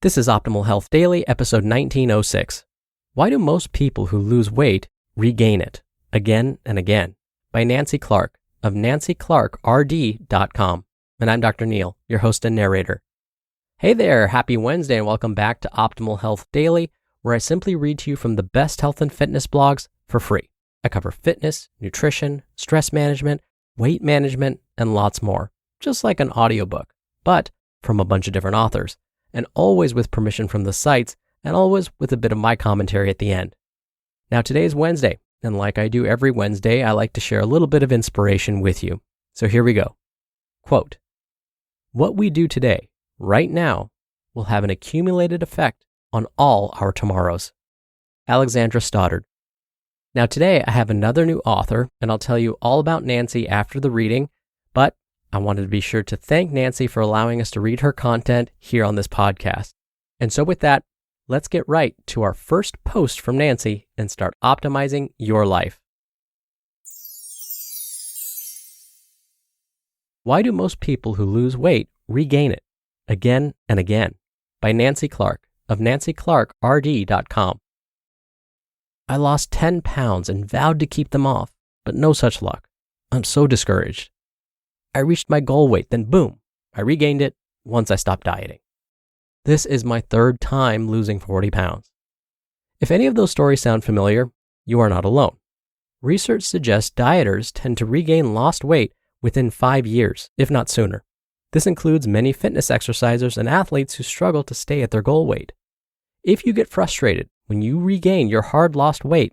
This is Optimal Health Daily, episode 1906. Why do most people who lose weight regain it again and again? By Nancy Clark of nancyclarkrd.com. And I'm Dr. Neil, your host and narrator. Hey there, happy Wednesday and welcome back to Optimal Health Daily, where I simply read to you from the best health and fitness blogs for free. I cover fitness, nutrition, stress management, weight management, and lots more, just like an audiobook, but from a bunch of different authors, and always with permission from the sites, and always with a bit of my commentary at the end. Now today is Wednesday, and like I do every Wednesday, I like to share a little bit of inspiration with you. So here we go. Quote, "What we do today, right now, will have an accumulated effect on all our tomorrows." Alexandra Stoddard. Now today I have another new author, and I'll tell you all about Nancy after the reading, but I wanted to be sure to thank Nancy for allowing us to read her content here on this podcast. And so with that, let's get right to our first post from Nancy and start optimizing your life. Why do most people who lose weight regain it again and again? By Nancy Clark of nancyclarkrd.com. I lost 10 pounds and vowed to keep them off, but no such luck. I'm so discouraged. I reached my goal weight, then boom, I regained it once I stopped dieting. This is my third time losing 40 pounds. If any of those stories sound familiar, you are not alone. Research suggests dieters tend to regain lost weight within 5 years, if not sooner. This includes many fitness exercisers and athletes who struggle to stay at their goal weight. If you get frustrated when you regain your hard lost weight,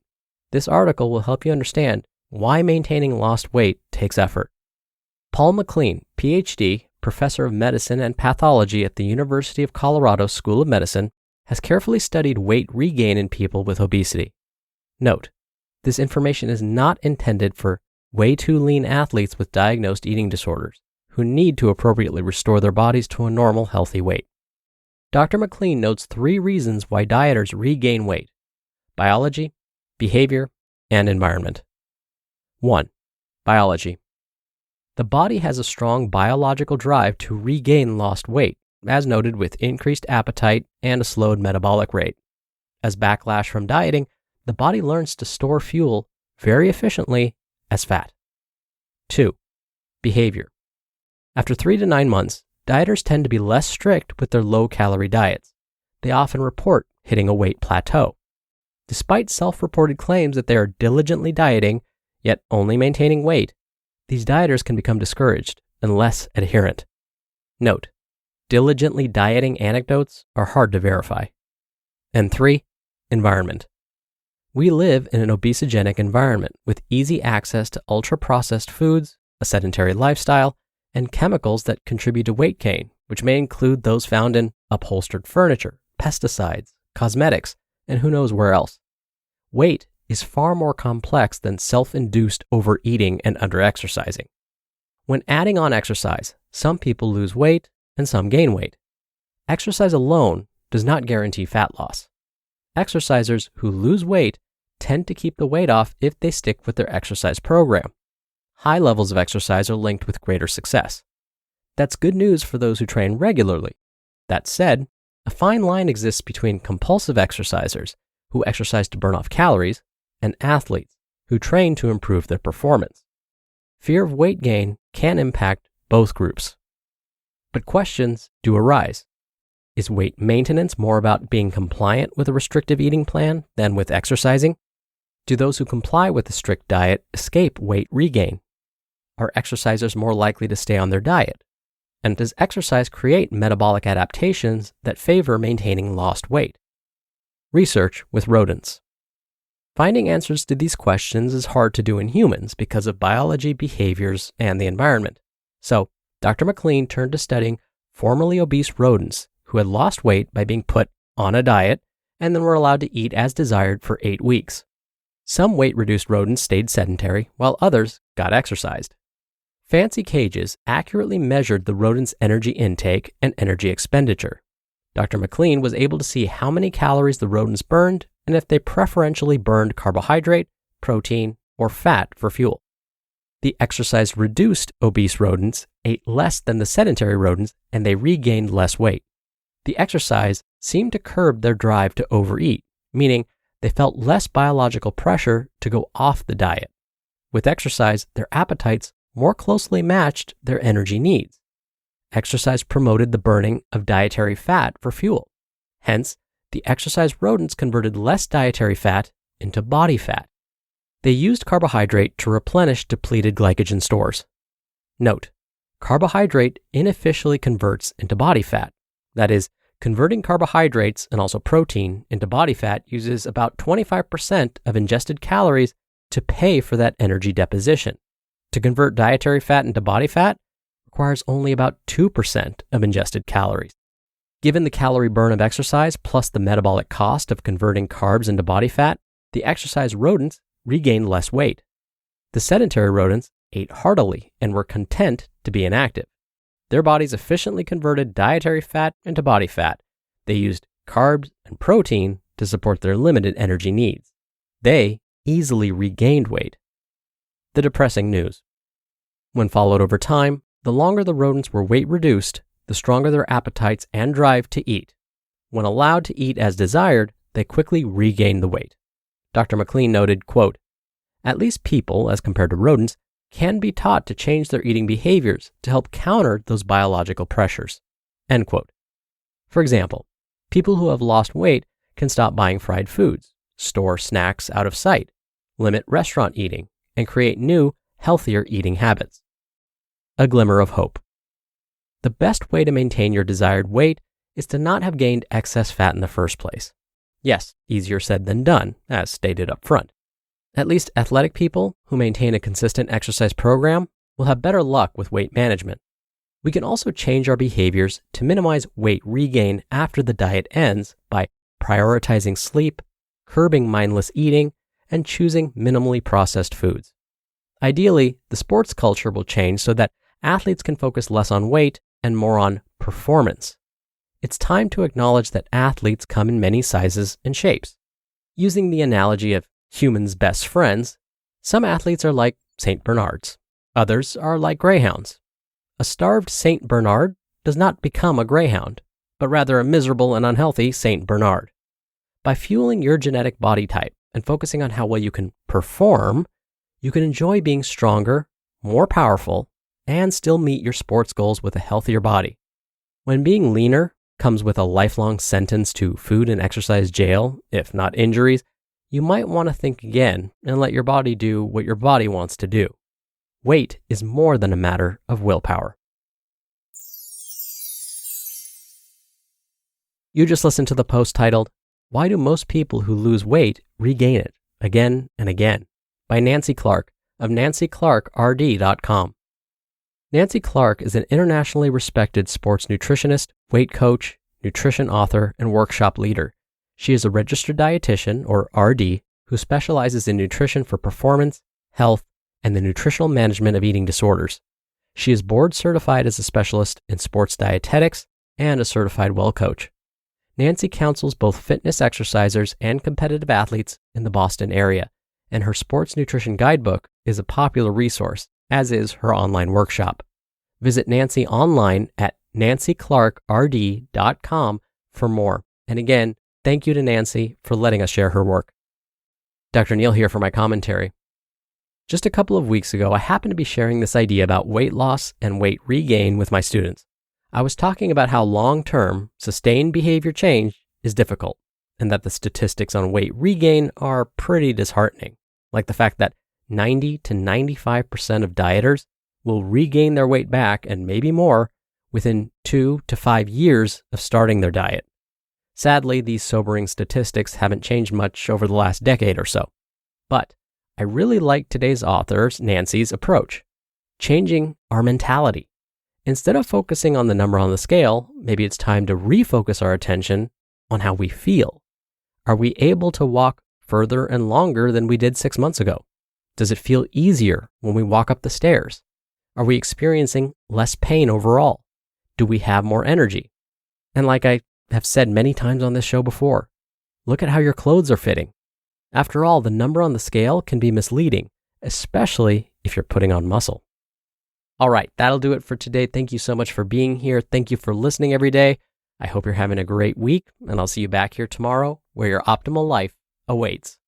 this article will help you understand why maintaining lost weight takes effort. Paul McLean, PhD, professor of medicine and pathology at the University of Colorado School of Medicine, has carefully studied weight regain in people with obesity. Note, this information is not intended for way too lean athletes with diagnosed eating disorders who need to appropriately restore their bodies to a normal, healthy weight. Dr. McLean notes 3 reasons why dieters regain weight: biology, behavior, and environment. 1. Biology. The body has a strong biological drive to regain lost weight, as noted with increased appetite and a slowed metabolic rate. As backlash from dieting, the body learns to store fuel very efficiently as fat. 2. Behavior. After 3 to 9 months, dieters tend to be less strict with their low-calorie diets. They often report hitting a weight plateau. Despite self-reported claims that they are diligently dieting, yet only maintaining weight, these dieters can become discouraged and less adherent. Note, diligently dieting anecdotes are hard to verify. And 3, environment. We live in an obesogenic environment with easy access to ultra-processed foods, a sedentary lifestyle, and chemicals that contribute to weight gain, which may include those found in upholstered furniture, pesticides, cosmetics, and who knows where else. Weight is far more complex than self-induced overeating and underexercising. When adding on exercise, some people lose weight and some gain weight. Exercise alone does not guarantee fat loss. Exercisers who lose weight tend to keep the weight off if they stick with their exercise program. High levels of exercise are linked with greater success. That's good news for those who train regularly. That said, a fine line exists between compulsive exercisers who exercise to burn off calories and athletes who train to improve their performance. Fear of weight gain can impact both groups. But questions do arise. Is weight maintenance more about being compliant with a restrictive eating plan than with exercising? Do those who comply with a strict diet escape weight regain? Are exercisers more likely to stay on their diet? And does exercise create metabolic adaptations that favor maintaining lost weight? Research with rodents. Finding answers to these questions is hard to do in humans because of biology, behaviors, and the environment. So, Dr. McLean turned to studying formerly obese rodents who had lost weight by being put on a diet and then were allowed to eat as desired for 8 weeks. Some weight-reduced rodents stayed sedentary, while others got exercised. Fancy cages accurately measured the rodent's energy intake and energy expenditure. Dr. McLean was able to see how many calories the rodents burned and if they preferentially burned carbohydrate, protein, or fat for fuel. The exercise-reduced obese rodents ate less than the sedentary rodents and they regained less weight. The exercise seemed to curb their drive to overeat, meaning they felt less biological pressure to go off the diet. With exercise, their appetites more closely matched their energy needs. Exercise promoted the burning of dietary fat for fuel. Hence, the exercise rodents converted less dietary fat into body fat. They used carbohydrate to replenish depleted glycogen stores. Note, carbohydrate inefficiently converts into body fat. That is, converting carbohydrates and also protein into body fat uses about 25% of ingested calories to pay for that energy deposition. To convert dietary fat into body fat requires only about 2% of ingested calories. Given the calorie burn of exercise plus the metabolic cost of converting carbs into body fat, the exercise rodents regained less weight. The sedentary rodents ate heartily and were content to be inactive. Their bodies efficiently converted dietary fat into body fat. They used carbs and protein to support their limited energy needs. They easily regained weight. The depressing news. When followed over time, the longer the rodents were weight reduced, the stronger their appetites and drive to eat. When allowed to eat as desired, they quickly regained the weight. Dr. McLean noted, quote, "At least people, as compared to rodents, can be taught to change their eating behaviors to help counter those biological pressures." End quote. For example, people who have lost weight can stop buying fried foods, store snacks out of sight, limit restaurant eating, and create new, healthier eating habits. A glimmer of hope. The best way to maintain your desired weight is to not have gained excess fat in the first place. Yes, easier said than done, as stated up front. At least athletic people who maintain a consistent exercise program will have better luck with weight management. We can also change our behaviors to minimize weight regain after the diet ends by prioritizing sleep, curbing mindless eating, and choosing minimally processed foods. Ideally, the sports culture will change so that athletes can focus less on weight and more on performance. It's time to acknowledge that athletes come in many sizes and shapes. Using the analogy of humans' best friends, some athletes are like St. Bernards. Others are like greyhounds. A starved St. Bernard does not become a greyhound, but rather a miserable and unhealthy St. Bernard. By fueling your genetic body type and focusing on how well you can perform, you can enjoy being stronger, more powerful, and still meet your sports goals with a healthier body. When being leaner comes with a lifelong sentence to food and exercise jail, if not injuries, you might want to think again and let your body do what your body wants to do. Weight is more than a matter of willpower. You just listened to the post titled, "Why Do Most People Who Lose Weight Regain It Again and Again?" by Nancy Clark of nancyclarkrd.com. Nancy Clark is an internationally respected sports nutritionist, weight coach, nutrition author, and workshop leader. She is a registered dietitian, or RD, who specializes in nutrition for performance, health, and the nutritional management of eating disorders. She is board certified as a specialist in sports dietetics and a certified well coach. Nancy counsels both fitness exercisers and competitive athletes in the Boston area, and her sports nutrition guidebook is a popular resource, as is her online workshop. Visit Nancy online at nancyclarkrd.com for more. And again, thank you to Nancy for letting us share her work. Dr. Neil here for my commentary. Just a couple of weeks ago, I happened to be sharing this idea about weight loss and weight regain with my students. I was talking about how long-term, sustained behavior change is difficult, and that the statistics on weight regain are pretty disheartening, like the fact that 90 to 95% of dieters will regain their weight back and maybe more within 2 to 5 years of starting their diet. Sadly, these sobering statistics haven't changed much over the last decade or so. But I really like today's author, Nancy's approach, changing our mentality. Instead of focusing on the number on the scale, maybe it's time to refocus our attention on how we feel. Are we able to walk further and longer than we did 6 months ago? Does it feel easier when we walk up the stairs? Are we experiencing less pain overall? Do we have more energy? And like I have said many times on this show before, look at how your clothes are fitting. After all, the number on the scale can be misleading, especially if you're putting on muscle. All right, that'll do it for today. Thank you so much for being here. Thank you for listening every day. I hope you're having a great week, and I'll see you back here tomorrow where your optimal life awaits.